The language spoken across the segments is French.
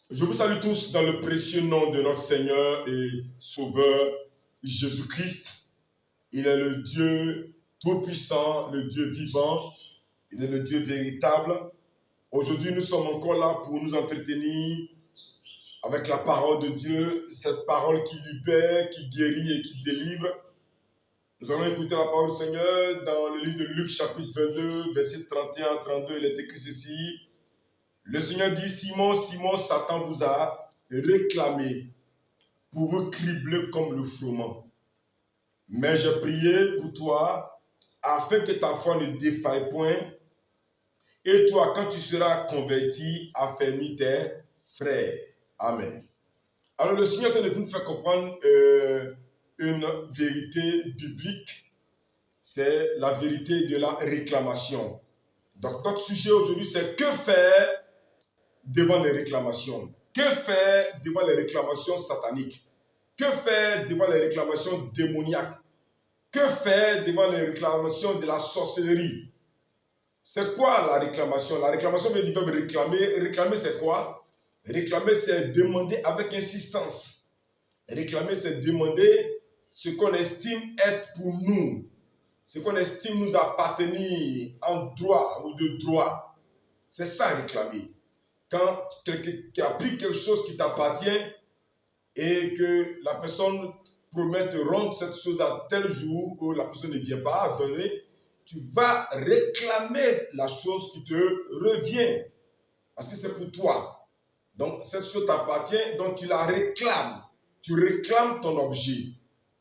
Je vous salue tous dans le précieux nom de notre Seigneur et Sauveur Jésus-Christ. Il est le Dieu tout-puissant, le Dieu vivant, il est le Dieu véritable. Aujourd'hui, nous sommes encore là pour nous entretenir avec la parole de Dieu, cette parole qui libère, qui guérit et qui délivre. Nous allons écouter la parole du Seigneur dans le livre de Luc, chapitre 22, versets 31 à 32. Il est écrit ceci. Le Seigneur dit, Simon, Simon, Satan vous a réclamé pour vous cribler comme le froment. Mais j'ai prié pour toi afin que ta foi ne défaille point. Et toi, quand tu seras converti, affermis tes frères. Amen. Alors le Seigneur est en train de nous faire comprendre une vérité biblique. C'est la vérité de la réclamation. Donc notre sujet aujourd'hui, c'est que faire devant les réclamations. Que faire devant les réclamations sataniques? Que faire devant les réclamations démoniaques? Que faire devant les réclamations de la sorcellerie? C'est quoi la réclamation? La réclamation vient du verbe réclamer. Réclamer, c'est quoi? Réclamer, c'est demander avec insistance. Réclamer, c'est demander ce qu'on estime être pour nous, ce qu'on estime nous appartenir en droit ou de droit. C'est ça, réclamer. Quand quelqu'un qui a pris quelque chose qui t'appartient et que la personne promet de rendre cette chose à tel jour où la personne ne vient pas à donner, tu vas réclamer la chose qui te revient. Parce que c'est pour toi. Donc, cette chose t'appartient, donc tu la réclames. Tu réclames ton objet.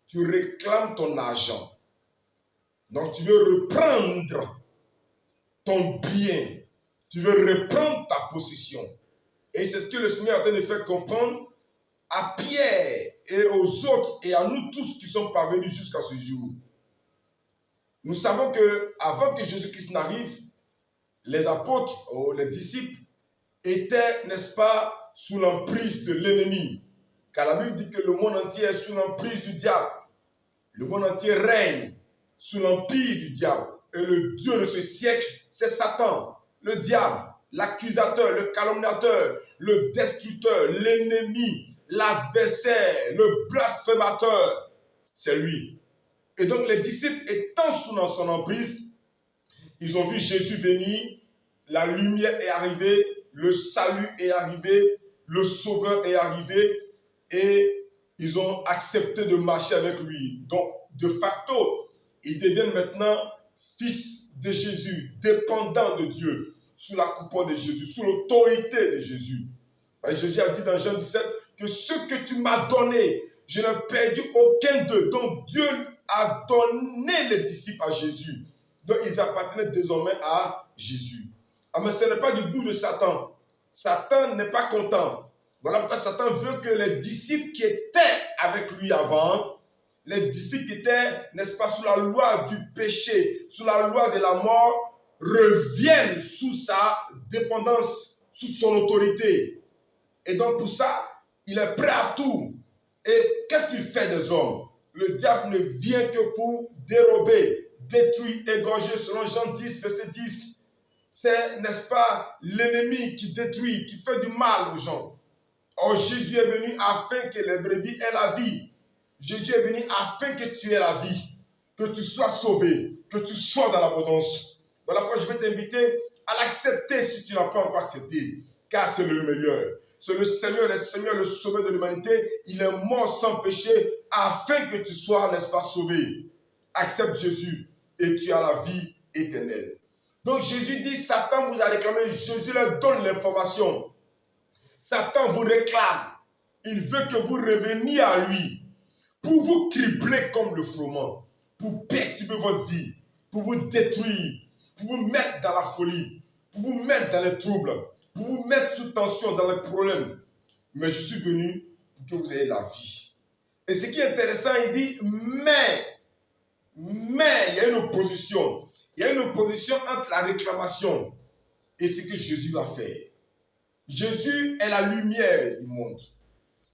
Tu réclames ton argent. Donc, tu veux reprendre ton bien. Tu veux reprendre ta possession. Et c'est ce que le Seigneur est en train de faire comprendre à Pierre et aux autres et à nous tous qui sommes parvenus jusqu'à ce jour. Nous savons qu'avant que Jésus-Christ n'arrive, les apôtres ou les disciples étaient, n'est-ce pas, sous l'emprise de l'ennemi. Car la Bible dit que le monde entier est sous l'emprise du diable. Le monde entier règne sous l'empire du diable. Et le Dieu de ce siècle, c'est Satan, le diable, l'accusateur, le calomniateur, le destructeur, l'ennemi, l'adversaire, le blasphémateur. C'est lui. Et donc les disciples étant sous son emprise, ils ont vu Jésus venir, la lumière est arrivée, le salut est arrivé, le sauveur est arrivé et ils ont accepté de marcher avec lui. Donc, de facto, ils deviennent maintenant fils de Jésus, dépendants de Dieu, sous la coupole de Jésus, sous l'autorité de Jésus. Et Jésus a dit dans Jean 17 que ce que tu m'as donné, je n'ai perdu aucun d'eux. Donc, Dieu a donné les disciples à Jésus. Donc, ils appartenaient désormais à Jésus. Ah, mais ce n'est pas du goût de Satan. Satan n'est pas content. Voilà pourquoi Satan veut que les disciples qui étaient avec lui avant, les disciples qui étaient, n'est-ce pas, sous la loi du péché, sous la loi de la mort, reviennent sous sa dépendance, sous son autorité. Et donc pour ça, il est prêt à tout. Et qu'est-ce qu'il fait des hommes? Le diable ne vient que pour dérober, détruire, égorger, selon Jean 10, verset 10. C'est, n'est-ce pas, l'ennemi qui détruit, qui fait du mal aux gens. Or, Jésus est venu afin que les brebis aient la vie. Jésus est venu afin que tu aies la vie, que tu sois sauvé, que tu sois dans l'abondance. Voilà pourquoi je vais t'inviter à l'accepter si tu n'as pas encore accepté, car c'est le meilleur. C'est le Seigneur, le sauveur de l'humanité. Il est mort sans péché afin que tu sois, n'est-ce pas, sauvé. Accepte Jésus et tu as la vie éternelle. Donc Jésus dit, Satan vous a réclamé, Jésus leur donne l'information. Satan vous réclame. Il veut que vous reveniez à lui pour vous cribler comme le froment, pour perturber votre vie, pour vous détruire, pour vous mettre dans la folie, pour vous mettre dans les troubles, pour vous mettre sous tension dans les problèmes. Mais je suis venu pour que vous ayez la vie. Et ce qui est intéressant, il dit, mais, il y a une opposition. Il y a une opposition entre la réclamation et ce que Jésus va faire. Jésus est la lumière du monde.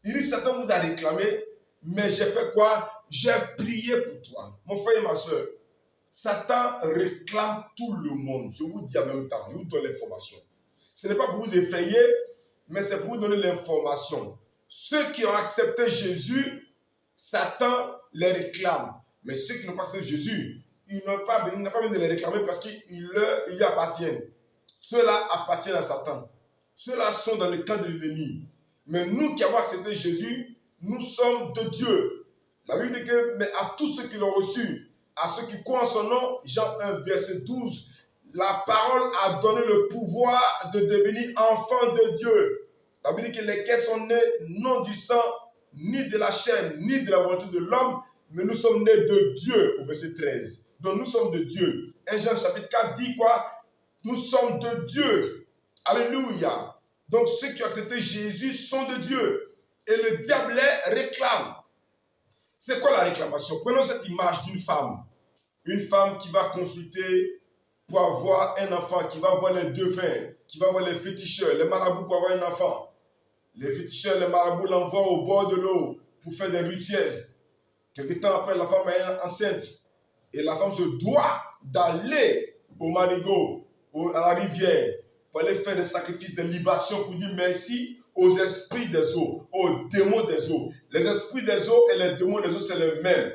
Il dit, Satan vous a réclamé, mais j'ai fait quoi? J'ai prié pour toi. Mon frère et ma soeur, Satan réclame tout le monde. Je vous dis en même temps, je vous donne l'information. Ce n'est pas pour vous effrayer, mais c'est pour vous donner l'information. Ceux qui ont accepté Jésus, Satan les réclame. Mais ceux qui n'ont pas accepté Jésus, il n'a pas besoin de les réclamer parce qu'ils lui appartiennent. Ceux-là appartiennent à Satan. Ceux-là sont dans le camp de l'ennemi. Mais nous qui avons accepté Jésus, nous sommes de Dieu. La Bible dit que, mais à tous ceux qui l'ont reçu, à ceux qui croient en son nom, Jean 1, verset 12, la parole a donné le pouvoir de devenir enfants de Dieu. La Bible dit que lesquels sont nés non du sang, ni de la chair, ni de la volonté de l'homme, mais nous sommes nés de Dieu, au verset 13. Donc nous sommes de Dieu. 1 Jean chapitre 4 dit quoi? Nous sommes de Dieu. Alléluia. Donc ceux qui ont accepté Jésus sont de Dieu. Et le diable les réclame. C'est quoi la réclamation? Prenons cette image d'une femme. Une femme qui va consulter pour avoir un enfant, qui va voir les devins, qui va voir les féticheurs, les marabouts pour avoir un enfant. Les féticheurs, les marabouts l'envoient au bord de l'eau pour faire des rituels. Quelque temps après, la femme est enceinte. Et la femme se doit d'aller au marigot, à la rivière, pour aller faire des sacrifices, des libations, pour dire merci aux esprits des eaux, aux démons des eaux. Les esprits des eaux et les démons des eaux, c'est les mêmes.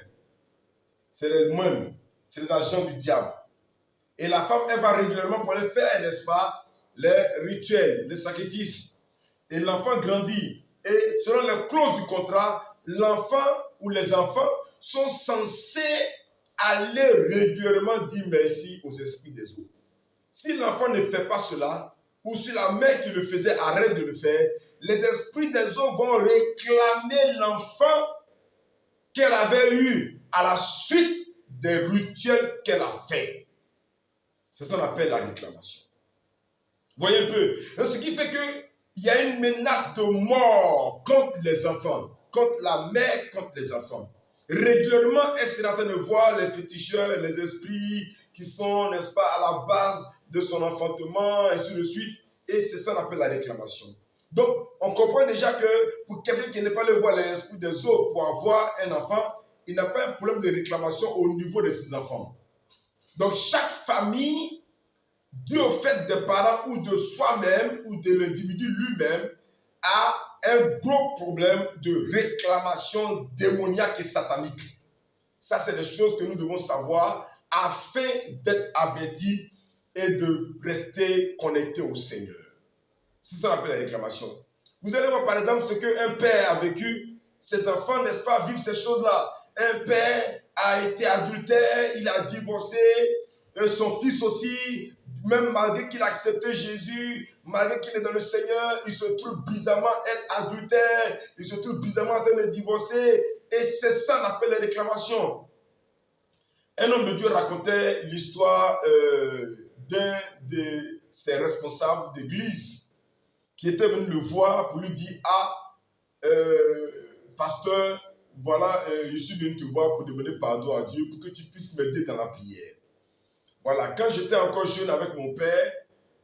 C'est les mêmes. C'est les agents du diable. Et la femme, elle va régulièrement pour aller faire, n'est-ce pas, les rituels, les sacrifices. Et l'enfant grandit. Et selon les clauses du contrat, l'enfant ou les enfants sont censés aller régulièrement dire merci aux esprits des eaux. Si l'enfant ne fait pas cela, ou si la mère qui le faisait arrête de le faire, les esprits des eaux vont réclamer l'enfant qu'elle avait eu à la suite des rituels qu'elle a fait. C'est ce qu'on appelle la réclamation. Vous voyez un peu? Donc, ce qui fait qu'il y a une menace de mort contre les enfants, contre la mère, contre les enfants. Régulièrement, elle s'est en train de voir les féticheurs, les esprits qui sont, n'est-ce pas, à la base de son enfantement, et ainsi de suite. Et c'est ça qu'on appelle la réclamation. Donc, on comprend déjà que pour quelqu'un qui n'est pas allé voir les esprits des autres pour avoir un enfant, il n'a pas un problème de réclamation au niveau de ses enfants. Donc, chaque famille, dû au fait des parents ou de soi-même ou de l'individu lui-même, a un gros problème de réclamation démoniaque et satanique. Ça, c'est des choses que nous devons savoir afin d'être avertis et de rester connectés au Seigneur. C'est ça qu'on appelle la réclamation. Vous allez voir par exemple ce qu'un père a vécu. Ses enfants, n'est-ce pas, vivent ces choses-là. Un père a été adultère, il a divorcé, son fils aussi, même malgré qu'il a accepté Jésus, malgré qu'il est dans le Seigneur, il se trouve bizarrement être adultère, il se trouve bizarrement en train de divorcer. Et c'est ça qu'on appelle la réclamation. Un homme de Dieu racontait l'histoire d'un de ses responsables d'église qui était venu le voir pour lui dire, pasteur, voilà, je suis venu te voir pour demander pardon à Dieu pour que tu puisses m'aider dans la prière. Voilà, quand j'étais encore jeune avec mon père,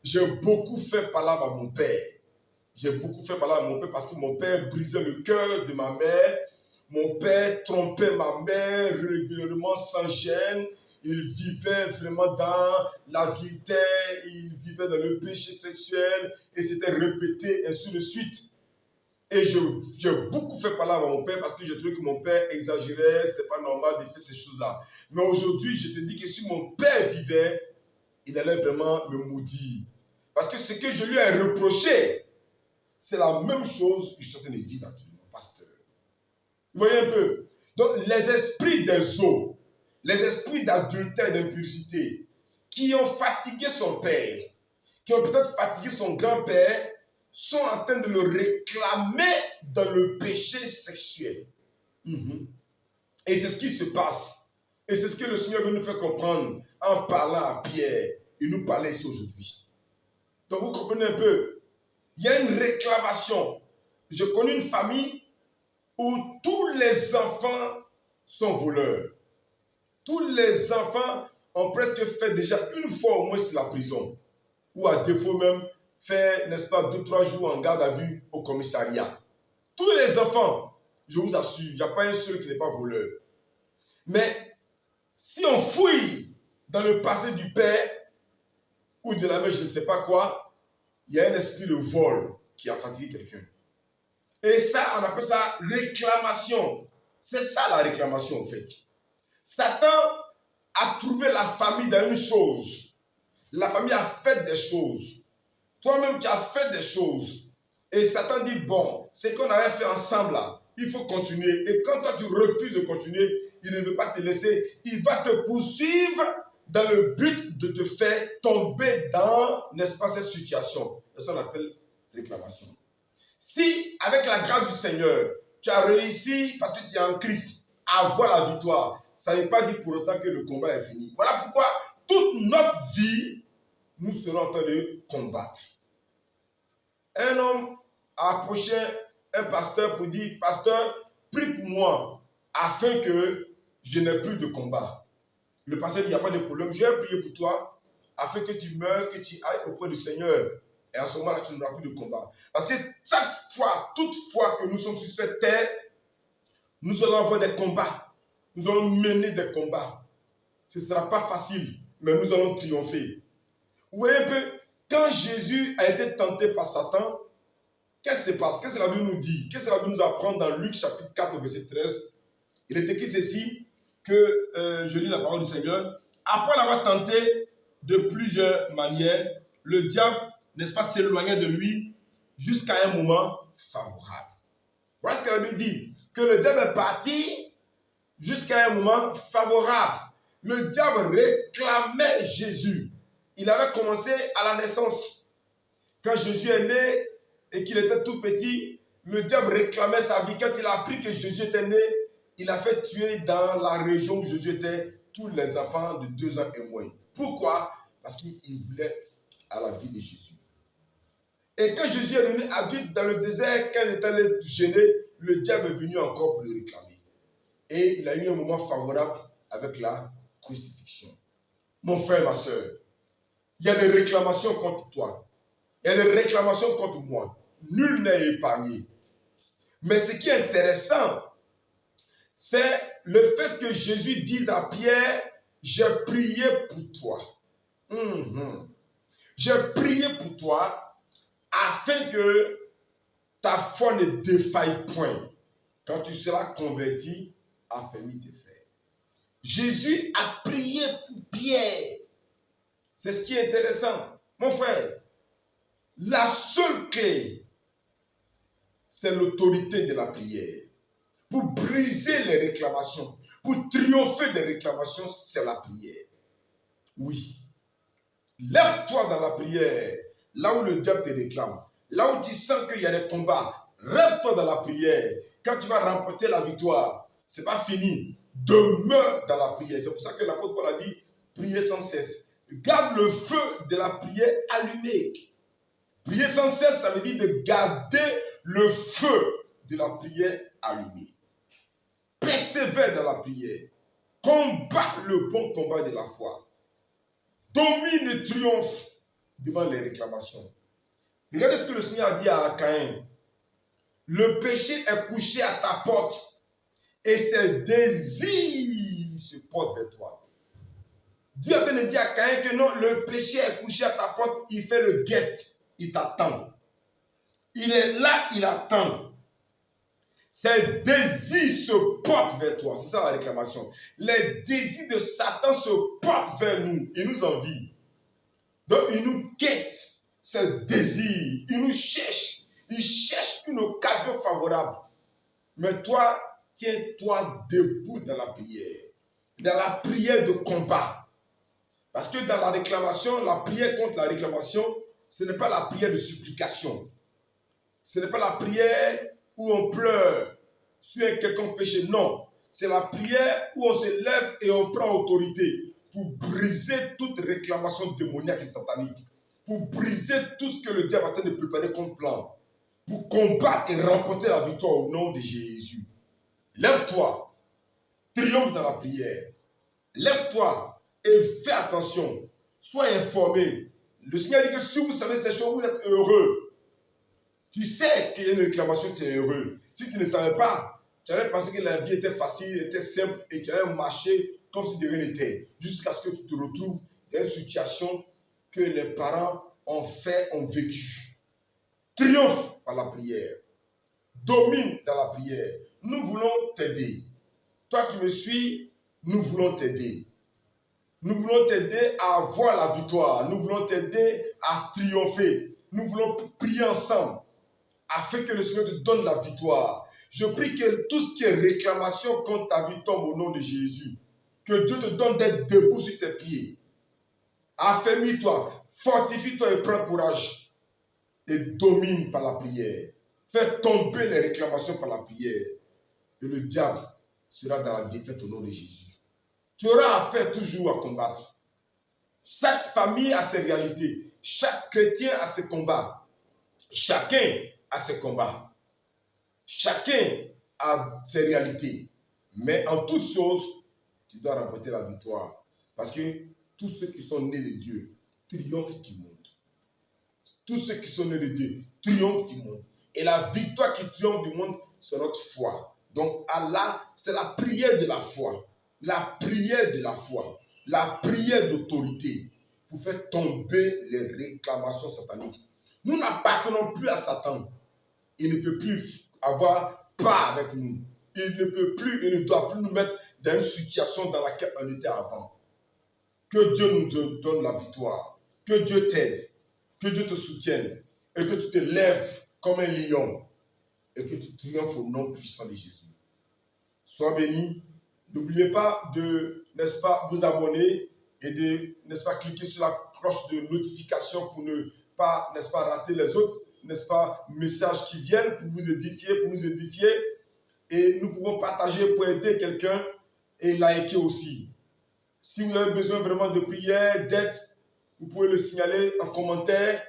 j'ai beaucoup fait palabre à mon père. J'ai beaucoup fait palabre à mon père parce que mon père brisait le cœur de ma mère. Mon père trompait ma mère régulièrement sans gêne. Il vivait vraiment dans l'adultère, il vivait dans le péché sexuel et c'était répété, ainsi de suite. Et j'ai beaucoup fait palabre à mon père parce que je trouvais que mon père exagérait, c'était pas normal de faire ces choses-là. Mais aujourd'hui, je te dis que si mon père vivait, il allait vraiment me maudire. Parce que ce que je lui ai reproché, c'est la même chose que je suis en train de vivre actuellement, pasteur. Vous voyez un peu? Donc, les esprits des eaux, les esprits d'adultère et d'impudicité, qui ont fatigué son père, qui ont peut-être fatigué son grand-père, sont en train de le réclamer dans le péché sexuel. Et c'est ce qui se passe. Et c'est ce que le Seigneur veut nous faire comprendre en parlant à Pierre. Il nous parlait ici aujourd'hui. Donc vous comprenez un peu. Il y a une réclamation. Je connais une famille où tous les enfants sont voleurs. Tous les enfants ont presque fait déjà une fois au moins la prison. Ou à défaut même, faire, n'est-ce pas, 2-3 jours en garde à vue au commissariat. Tous les enfants, je vous assure, il n'y a pas un seul qui n'est pas voleur. Mais si on fouille dans le passé du père ou de la mère, je ne sais pas quoi, il y a un esprit de vol qui a fatigué quelqu'un. Et ça, on appelle ça réclamation. C'est ça la réclamation en fait. Satan a trouvé la famille dans une chose. La famille a fait des choses. Toi-même, tu as fait des choses. Et Satan dit, bon, ce qu'on avait fait ensemble là, il faut continuer. Et quand toi, tu refuses de continuer, il ne veut pas te laisser. Il va te poursuivre dans le but de te faire tomber dans, n'est-ce pas, cette situation. C'est ce qu'on appelle réclamation. Si, avec la grâce du Seigneur, tu as réussi, parce que tu es en Christ, à avoir la victoire, ça ne veut pas dire pour autant que le combat est fini. Voilà pourquoi toute notre vie, nous serons en train de combattre. Un homme a approché un pasteur pour dire, pasteur, prie pour moi, afin que je n'ai plus de combat. Le pasteur dit, il n'y a pas de problème, je vais prier pour toi, afin que tu meurs, que tu ailles auprès du Seigneur. Et à ce moment-là, tu n'auras plus de combat. Parce que chaque fois, toute fois que nous sommes sur cette terre, nous allons avoir des combats. Nous allons mener des combats. Ce ne sera pas facile, mais nous allons triompher. Vous voyez un peu, quand Jésus a été tenté par Satan, qu'est-ce qui se passe? Qu'est-ce que la Bible nous dit? Qu'est-ce que la Bible nous apprend dans Luc chapitre 4, verset 13? Il est écrit ceci, que je lis la parole du Seigneur. Après l'avoir tenté de plusieurs manières, le diable, n'est-ce pas, s'éloignait de lui jusqu'à un moment favorable. Voilà ce que la Bible dit, que le diable est parti jusqu'à un moment favorable. Le diable réclamait Jésus. Il avait commencé à la naissance. Quand Jésus est né et qu'il était tout petit, le diable réclamait sa vie. Quand il a appris que Jésus était né, il a fait tuer dans la région où Jésus était tous les enfants de 2 ans et moins. Pourquoi? Parce qu'il voulait à la vie de Jésus. Et quand Jésus est devenu adulte dans le désert, quand il était allé gêner, le diable est venu encore pour le réclamer. Et il a eu un moment favorable avec la crucifixion. Mon frère, ma soeur, il y a des réclamations contre toi. Il y a des réclamations contre moi. Nul n'est épargné. Mais ce qui est intéressant, c'est le fait que Jésus dise à Pierre, j'ai prié pour toi. J'ai prié pour toi afin que ta foi ne défaille point. Quand tu seras converti, affermis tes frères. Jésus a prié pour Pierre. C'est ce qui est intéressant. Mon frère, la seule clé, c'est l'autorité de la prière. Pour briser les réclamations, pour triompher des réclamations, c'est la prière. Oui. Lève-toi dans la prière, là où le diable te réclame, là où tu sens qu'il y a des combats. Lève-toi dans la prière. Quand tu vas remporter la victoire, ce n'est pas fini. Demeure dans la prière. C'est pour ça que l'apôtre Paul a dit, priez sans cesse. Garde le feu de la prière allumé. Prier sans cesse, ça veut dire de garder le feu de la prière allumé. Persévère dans la prière. Combat le bon combat de la foi. Domine et triomphe devant les réclamations. Regardez ce que le Seigneur a dit à Caïn. Le péché est couché à ta porte et ses désirs se portent vers toi. Dieu a bien dit à Caïn que non, le péché est couché à ta porte, il fait le guet, il t'attend. Il est là, il attend. Ses désirs se portent vers toi. C'est ça la réclamation. Les désirs de Satan se portent vers nous. Il nous envie. Donc il nous quête. Ses désirs. Il nous cherche. Il cherche une occasion favorable. Mais toi, tiens-toi debout dans la prière. Dans la prière de combat. Parce que dans la réclamation, la prière contre la réclamation, ce n'est pas la prière de supplication. Ce n'est pas la prière où on pleure sur un quelconque péché. Non. C'est la prière où on se lève et on prend autorité pour briser toute réclamation démoniaque et satanique. Pour briser tout ce que le diable est en train de préparer comme plan. Pour combattre et remporter la victoire au nom de Jésus. Lève-toi. Triomphe dans la prière. Lève-toi et fais attention. Sois informé. Le Seigneur dit que si vous savez ces choses, vous êtes heureux. Tu sais qu'il y a une réclamation, tu es heureux. Si tu ne savais pas, tu allais penser que la vie était facile, était simple et tu allais marcher comme si de rien n'était. Jusqu'à ce que tu te retrouves dans une situation que les parents ont vécu. Triomphe par la prière. Domine dans la prière. Nous voulons t'aider. Toi qui me suis, nous voulons t'aider. Nous voulons t'aider à avoir la victoire. Nous voulons t'aider à triompher. Nous voulons prier ensemble afin que le Seigneur te donne la victoire. Je prie que tout ce qui est réclamation contre ta vie tombe au nom de Jésus. Que Dieu te donne d'être debout sur tes pieds. Affermis-toi, fortifie-toi et prends courage. Et domine par la prière. Fais tomber les réclamations par la prière. Et le diable sera dans la défaite au nom de Jésus. Tu auras affaire toujours à combattre. Chaque famille a ses réalités. Chaque chrétien a ses combats. Chacun a ses combats. Chacun a ses réalités. Mais en toutes choses, tu dois remporter la victoire. Parce que tous ceux qui sont nés de Dieu triomphent du monde. Tous ceux qui sont nés de Dieu triomphent du monde. Et la victoire qui triomphe du monde, c'est notre foi. Donc Allah, c'est la prière de la foi. La prière de la foi. La prière d'autorité pour faire tomber les réclamations sataniques. Nous n'appartenons plus à Satan. Il ne peut plus avoir part avec nous. Il ne peut plus, il ne doit plus nous mettre dans une situation dans laquelle on était avant. Que Dieu nous donne la victoire. Que Dieu t'aide. Que Dieu te soutienne. Et que tu te lèves comme un lion. Et que tu triomphes au nom puissant de Jésus. Sois béni. N'oubliez pas de, n'est-ce pas, vous abonner et de, n'est-ce pas, cliquer sur la cloche de notification pour ne pas, n'est-ce pas, rater les autres, n'est-ce pas, messages qui viennent pour vous édifier, pour nous édifier. Et nous pouvons partager pour aider quelqu'un et liker aussi. Si vous avez besoin vraiment de prière, d'aide, vous pouvez le signaler en commentaire.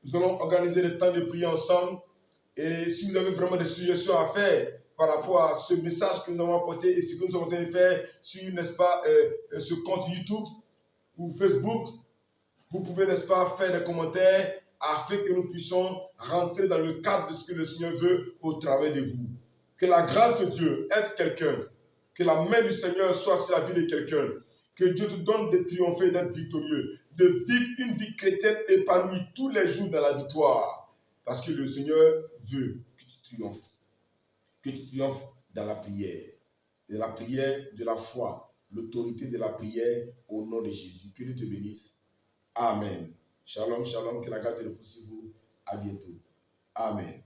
Nous allons organiser le temps de prier ensemble. Et si vous avez vraiment des suggestions à faire par rapport à ce message que nous avons apporté et ce que nous sommes en train de faire sur, n'est-ce pas, ce compte YouTube ou Facebook, vous pouvez, n'est-ce pas, faire des commentaires afin que nous puissions rentrer dans le cadre de ce que le Seigneur veut au travers de vous. Que la grâce de Dieu aide quelqu'un, que la main du Seigneur soit sur la vie de quelqu'un, que Dieu te donne de triompher, d'être victorieux, de vivre une vie chrétienne épanouie tous les jours dans la victoire. Parce que le Seigneur veut que tu triomphes dans la prière, de la foi, l'autorité de la prière au nom de Jésus. Que Dieu te bénisse. Amen. Shalom, shalom, que la grâce de repose sur vous. À bientôt. Amen.